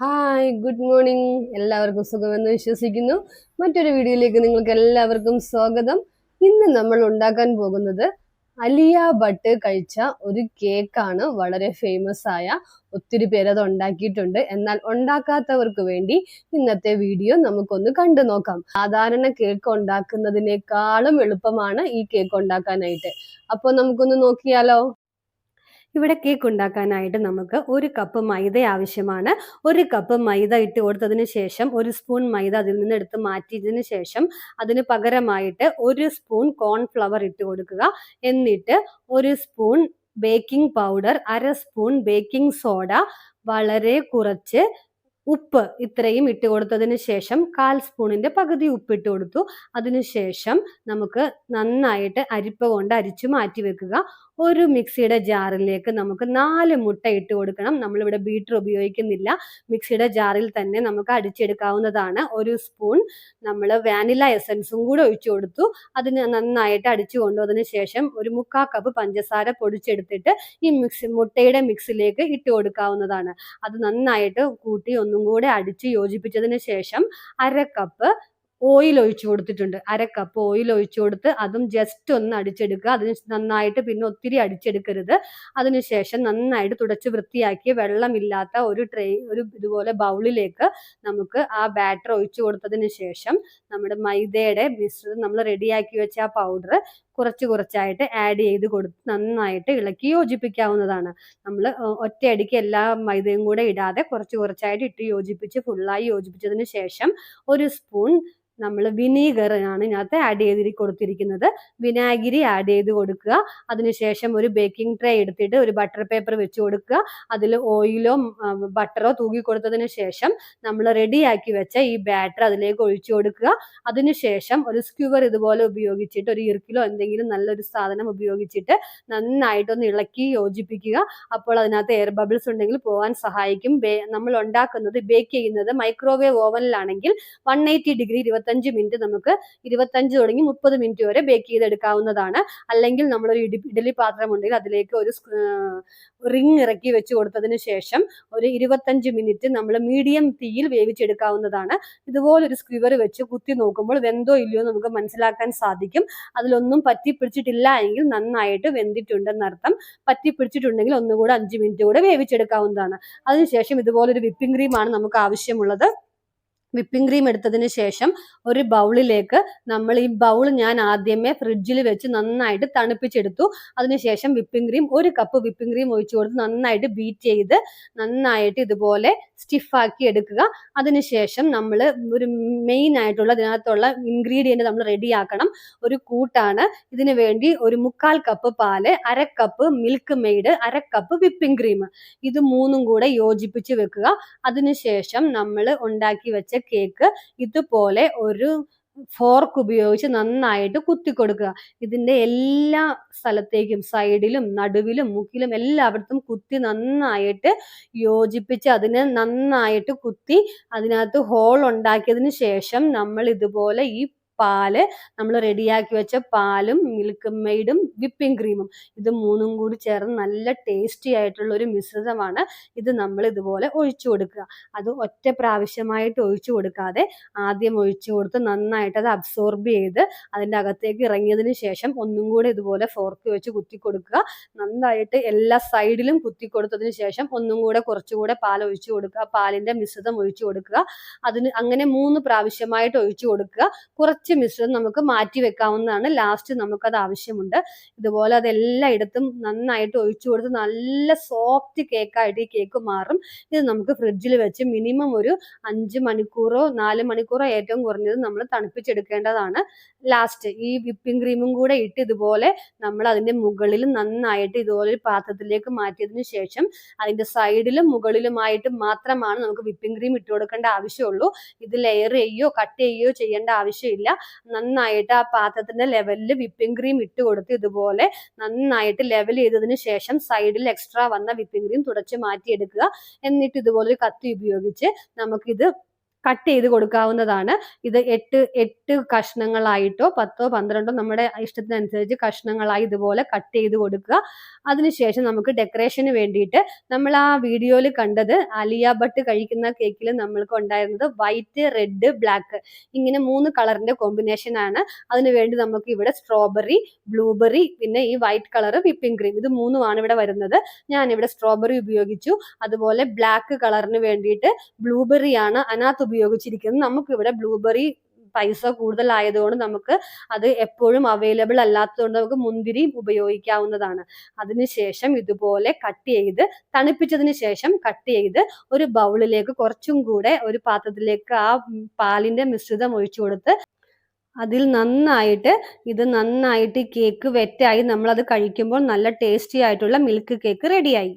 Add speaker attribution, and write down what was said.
Speaker 1: Hi good morning. എല്ലാവർക്കും സുഖമെന്ന് വിശ്വസിക്കുന്നു. മറ്റൊരു വീഡിയോയിലേക്ക് നിങ്ങൾക്ക് എല്ലാവർക്കും സ്വാഗതം. ഇന്ന് നമ്മൾ ഉണ്ടാക്കാൻ പോകുന്നത് അലിയ ഭട്ട് കഴിച്ച ഒരു കേക്കാണ്. വളരെ ഫേമസ് ആയ ഒത്തിരി പേര് അത് ഉണ്ടാക്കിയിട്ടുണ്ട്. എന്നാൽ ഉണ്ടാക്കാത്തവർക്ക് വേണ്ടി ഇന്നത്തെ വീഡിയോ നമുക്കൊന്ന് കണ്ടു നോക്കാം. സാധാരണ കേക്ക് ഉണ്ടാക്കുന്നതിനേക്കാളും എളുപ്പമാണ് ഈ കേക്ക് ഉണ്ടാക്കാനായിട്ട്. അപ്പോൾ നമുക്കൊന്ന് നോക്കിയാലോ. ഇവിടെ കേക്ക് ഉണ്ടാക്കാനായിട്ട് നമുക്ക് 1 കപ്പ് മൈദ ആവശ്യമാണ്. 1 കപ്പ് മൈദ ഇട്ട് കൊടുത്തതിന് ശേഷം 1 സ്പൂൺ മൈദ അതിൽ നിന്ന് എടുത്ത് മാറ്റിയതിന് ശേഷം അതിന് പകരമായിട്ട് 1 സ്പൂൺ കോൺഫ്ലവർ ഇട്ട് കൊടുക്കുക. എന്നിട്ട് 1 spoon baking powder, 1/2 spoon baking soda, വളരെ കുറച്ച് ഉപ്പ് ഇത്രയും ഇട്ട് കൊടുത്തതിന് ശേഷം 1/4 സ്പൂണിന്റെ പകുതി ഉപ്പ് ഇട്ട് കൊടുത്തു. അതിനുശേഷം നമുക്ക് നന്നായിട്ട് അരിപ്പ കൊണ്ട് അരിച്ചു മാറ്റി വെക്കുക. ഒരു മിക്സിയുടെ ജാറിലേക്ക് നമുക്ക് 4 മുട്ട ഇട്ട് കൊടുക്കണം. നമ്മളിവിടെ ബീറ്റർ ഉപയോഗിക്കുന്നില്ല. മിക്സിയുടെ ജാറിൽ തന്നെ നമുക്ക് അടിച്ചെടുക്കാവുന്നതാണ്. 1 സ്പൂൺ നമ്മൾ വാനില എസൻസും കൂടെ ഒഴിച്ചു കൊടുത്തു. അതിന് നന്നായിട്ട് അടിച്ചു കൊണ്ടുവന്നതിന് ശേഷം 1/4 കപ്പ് പഞ്ചസാര പൊടിച്ചെടുത്തിട്ട് ഈ മുട്ടയുടെ മിക്സിലേക്ക് ഇട്ട് കൊടുക്കാവുന്നതാണ്. അത് നന്നായിട്ട് കൂട്ടി ഒന്നും കൂടെ അടിച്ച് യോജിപ്പിച്ചതിന് ശേഷം 1/2 കപ്പ് ഓയിൽ ഒഴിച്ചു കൊടുത്തിട്ടുണ്ട്. 1/2 കപ്പ് ഓയിൽ ഒഴിച്ചു കൊടുത്ത് അതും ജസ്റ്റ് ഒന്ന് അടിച്ചെടുക്കുക. അതിന് നന്നായിട്ട് പിന്നെ ഒത്തിരി അടിച്ചെടുക്കരുത്. അതിനുശേഷം നന്നായിട്ട് തുടച്ച് വൃത്തിയാക്കി വെള്ളമില്ലാത്ത ഒരു ഇതുപോലെ ബൗളിലേക്ക് നമുക്ക് ആ ബാറ്റർ ഒഴിച്ചു കൊടുത്തതിന് ശേഷം നമ്മുടെ മൈദയുടെ മിശ്രിതം നമ്മൾ റെഡിയാക്കി വെച്ച ആ പൗഡർ കുറച്ച് കുറച്ചായിട്ട് ആഡ് ചെയ്ത് കൊടുത്ത് നന്നായിട്ട് ഇളക്കി യോജിപ്പിക്കാവുന്നതാണ്. നമ്മൾ ഒറ്റയടിക്ക് എല്ലാ മൈദയും കൂടെ ഇടാതെ കുറച്ച് കുറച്ചായിട്ട് ഇട്ട് യോജിപ്പിച്ച് ഫുള്ളായി യോജിപ്പിച്ചതിന് ശേഷം 1 സ്പൂൺ നമ്മൾ വിനീഗർ ആണ് ഇതിനകത്ത് ആഡ് ചെയ്ത് കൊടുത്തിരിക്കുന്നത്. വിനാഗിരി ആഡ് ചെയ്ത് കൊടുക്കുക. അതിനുശേഷം ഒരു ബേക്കിംഗ് ട്രേ എടുത്തിട്ട് ഒരു ബട്ടർ പേപ്പർ വെച്ച് കൊടുക്കുക. അതിൽ ഓയിലോ ബട്ടറോ തൂക്കി കൊടുത്തതിന് ശേഷം നമ്മൾ റെഡിയാക്കി വെച്ച ഈ ബാറ്റർ അതിലേക്ക് ഒഴിച്ചു കൊടുക്കുക. അതിനുശേഷം ഒരു സ്ക്യൂവർ ഇതുപോലെ ഉപയോഗിച്ചിട്ട് ഒരു ഇറുക്കിലോ എന്തെങ്കിലും നല്ലൊരു സാധനം ഉപയോഗിച്ചിട്ട് നന്നായിട്ടൊന്ന് ഇളക്കി യോജിപ്പിക്കുക. അപ്പോൾ അതിനകത്ത് എയർ ബബിൾസ് ഉണ്ടെങ്കിൽ പോകാൻ സഹായിക്കും. നമ്മൾ ഉണ്ടാക്കുന്നത് ബേക്ക് ചെയ്യുന്നത് മൈക്രോവേവ് ഓവനിലാണെങ്കിൽ 180 ഡിഗ്രി 25 മിനിറ്റ് നമുക്ക് 25 തുടങ്ങി 30 മിനിറ്റ് വരെ ബേക്ക് ചെയ്തെടുക്കാവുന്നതാണ്. അല്ലെങ്കിൽ നമ്മളൊരു ഇഡലി പാത്രം ഉണ്ടെങ്കിൽ അതിലേക്ക് ഒരു റിങ് ഇറക്കി വെച്ച് കൊടുത്തതിന് ശേഷം ഒരു 25 മിനിറ്റ് നമ്മൾ മീഡിയം തീയിൽ വേവിച്ചെടുക്കാവുന്നതാണ്. ഇതുപോലൊരു സ്ക്യൂവർ വെച്ച് കുത്തി നോക്കുമ്പോൾ വെന്തോ ഇല്ലയോ നമുക്ക് മനസ്സിലാക്കാൻ സാധിക്കും. അതിലൊന്നും പറ്റിപ്പിടിച്ചിട്ടില്ല എങ്കിൽ നന്നായിട്ട് വെന്തിട്ടുണ്ടെന്നർത്ഥം. പറ്റിപ്പിടിച്ചിട്ടുണ്ടെങ്കിൽ ഒന്നുകൂടെ 5 മിനിറ്റ് കൂടെ വേവിച്ചെടുക്കാവുന്നതാണ്. അതിനുശേഷം ഇതുപോലൊരു വിപ്പിംഗ് ക്രീമാണ് നമുക്ക് ആവശ്യമുള്ളത്. വിപ്പിംഗ് ക്രീം എടുത്തതിന് ശേഷം ഒരു ബൗളിലേക്ക് നമ്മൾ ഈ ബൗൾ ഞാൻ ആദ്യമേ ഫ്രിഡ്ജിൽ വെച്ച് നന്നായിട്ട് തണുപ്പിച്ചെടുത്തു. അതിനുശേഷം whipping cream 1 cup whipping cream ഒഴിച്ചു കൊടുത്ത് നന്നായിട്ട് ബീറ്റ് ചെയ്ത് നന്നായിട്ട് ഇതുപോലെ സ്റ്റിഫാക്കി എടുക്കുക. അതിനുശേഷം നമ്മൾ ഒരു മെയിൻ ആയിട്ടുള്ള ഇതിനകത്തുള്ള ഇൻഗ്രീഡിയൻറ്റ് നമ്മൾ റെഡിയാക്കണം. ഒരു കൂട്ടാണ്. ഇതിനു വേണ്ടി ഒരു 1/4 കപ്പ് പാല്, 1/2 cup milk made, 1/2 cup whipping cream, ഇത് മൂന്നും കൂടെ യോജിപ്പിച്ച് വെക്കുക. അതിനുശേഷം നമ്മൾ ഉണ്ടാക്കി വെച്ച കേക്ക് ഇതുപോലെ ഒരു ഫോർക്ക് ഉപയോഗിച്ച് നന്നായിട്ട് കുത്തി കൊടുക്കുക. ഇതിന്റെ എല്ലാ സ്ഥലത്തേക്കും സൈഡിലും നടുവിലും മുക്കിലും എല്ലായിടത്തും കുത്തി നന്നായിട്ട് യോജിപ്പിച്ച് അതിനെ നന്നായിട്ട് കുത്തി അതിനകത്ത് ഹോൾ ഉണ്ടാക്കിയതിന് ശേഷം നമ്മൾ ഇതുപോലെ ഈ പാല് നമ്മൾ റെഡിയാക്കി വെച്ച പാലും മിൽക്ക് മെയ്ഡും വിപ്പിംഗ് ക്രീമും ഇത് മൂന്നും കൂടി ചേർന്ന് നല്ല ടേസ്റ്റി ആയിട്ടുള്ള ഒരു മിശ്രിതമാണ്. ഇത് നമ്മൾ ഇതുപോലെ ഒഴിച്ചു കൊടുക്കുക. അത് ഒറ്റ പ്രാവശ്യമായിട്ട് ഒഴിച്ചു കൊടുക്കാതെ ആദ്യം ഒഴിച്ചു കൊടുത്ത് നന്നായിട്ട് അത് അബ്സോർബ് ചെയ്ത് അതിൻ്റെ അകത്തേക്ക് ഇറങ്ങിയതിന് ശേഷം ഒന്നും കൂടെ ഇതുപോലെ ഫോർക്ക് വെച്ച് കുത്തി കൊടുക്കുക. നന്നായിട്ട് എല്ലാ സൈഡിലും കുത്തി കൊടുത്തതിന് ശേഷം ഒന്നും കൂടെ കുറച്ചുകൂടെ പാൽ ഒഴിച്ചു കൊടുക്കുക. പാലിൻ്റെ മിശ്രിതം ഒഴിച്ചു കൊടുക്കുക. അതിന് അങ്ങനെ 3 പ്രാവശ്യമായിട്ട് ഒഴിച്ചു കൊടുക്കുക. കുറച്ച് മിശ്രിതം നമുക്ക് മാറ്റി വെക്കാവുന്നതാണ്. ലാസ്റ്റ് നമുക്കത് ആവശ്യമുണ്ട്. ഇതുപോലെ അത് എല്ലായിടത്തും നന്നായിട്ട് ഒഴിച്ചു കൊടുത്ത് നല്ല സോഫ്റ്റ് കേക്കായിട്ട് ഈ കേക്ക് മാറും. ഇത് നമുക്ക് ഫ്രിഡ്ജിൽ വെച്ച് മിനിമം ഒരു 5 മണിക്കൂറോ 4 മണിക്കൂറോ ഏറ്റവും കുറഞ്ഞത് നമ്മൾ തണുപ്പിച്ചെടുക്കേണ്ടതാണ്. ലാസ്റ്റ് ഈ വിപ്പിംഗ് ക്രീമും കൂടെ ഇട്ട് ഇതുപോലെ നമ്മൾ അതിൻ്റെ മുകളിൽ നന്നായിട്ട് ഇതുപോലെ ഒരു പാത്രത്തിലേക്ക് മാറ്റിയതിന് ശേഷം അതിൻ്റെ സൈഡിലും മുകളിലുമായിട്ട് മാത്രമാണ് നമുക്ക് വിപ്പിംഗ് ക്രീം ഇട്ട് കൊടുക്കേണ്ട ആവശ്യമുള്ളൂ. ഇത് ലെയർ ചെയ്യുകയോ കട്ട് ചെയ്യുകയോ ചെയ്യേണ്ട ആവശ്യമില്ല. നന്നായിട്ട് ആ പാത്രത്തിന്റെ ലെവലിൽ വിപ്പിംഗ് ക്രീം ഇട്ട് കൊടുത്ത് ഇതുപോലെ നന്നായിട്ട് ലെവൽ ചെയ്തതിന് ശേഷം സൈഡിൽ എക്സ്ട്രാ വന്ന വിപ്പിംഗ് ക്രീം തുടച്ച് മാറ്റിയെടുക്കുക. എന്നിട്ട് ഇതുപോലെ ഒരു കത്തി ഉപയോഗിച്ച് നമുക്കിത് കട്ട് ചെയ്ത് കൊടുക്കാവുന്നതാണ്. ഇത് 8 കഷ്ണങ്ങളായിട്ടോ 10 12 നമ്മുടെ ഇഷ്ടത്തിനനുസരിച്ച് കഷ്ണങ്ങളായി ഇതുപോലെ കട്ട് ചെയ്ത് കൊടുക്കുക. അതിനുശേഷം നമുക്ക് ഡെക്കറേഷന് വേണ്ടിയിട്ട് നമ്മൾ ആ വീഡിയോയിൽ കണ്ടത് ആലിയ ഭട്ട് കഴിക്കുന്ന കേക്കിൽ നമ്മൾക്ക് ഉണ്ടായിരുന്നത് വൈറ്റ്, റെഡ്, ബ്ലാക്ക് ഇങ്ങനെ 3 കളറിന്റെ കോമ്പിനേഷൻ ആണ്. അതിനുവേണ്ടി നമുക്ക് ഇവിടെ സ്ട്രോബെറി, ബ്ലൂബെറി, പിന്നെ ഈ വൈറ്റ് കളർ വിപ്പിംഗ് ക്രീം, ഇത് 3ഉമാണ് ഇവിടെ വരുന്നത്. ഞാനിവിടെ സ്ട്രോബെറി ഉപയോഗിച്ചു. അതുപോലെ ബ്ലാക്ക് കളറിന് വേണ്ടിയിട്ട് ബ്ലൂബെറി ആണ് അതിനകത്ത് ഉപയോഗിച്ചിരിക്കുന്നത്. നമുക്കിവിടെ ബ്ലൂബെറി പൈസ കൂടുതലായതുകൊണ്ട് നമുക്ക് അത് എപ്പോഴും അവൈലബിൾ അല്ലാത്തതുകൊണ്ട് നമുക്ക് മുന്തിരി ഉപയോഗിക്കാവുന്നതാണ്. അതിനുശേഷം ഇതുപോലെ കട്ട് ചെയ്ത് തണുപ്പിച്ചതിന് ശേഷം കട്ട് ചെയ്ത് ഒരു ബൗളിലേക്ക് കുറച്ചും കൂടെ ഒരു പാത്രത്തിലേക്ക് ആ പാലിന്റെ മിശ്രിതം ഒഴിച്ചു കൊടുത്ത് അതിൽ നന്നായിട്ട് കേക്ക് വെറ്റായി നമ്മളത് കഴിക്കുമ്പോൾ നല്ല ടേസ്റ്റി ആയിട്ടുള്ള മിൽക്ക് കേക്ക് റെഡിയായി.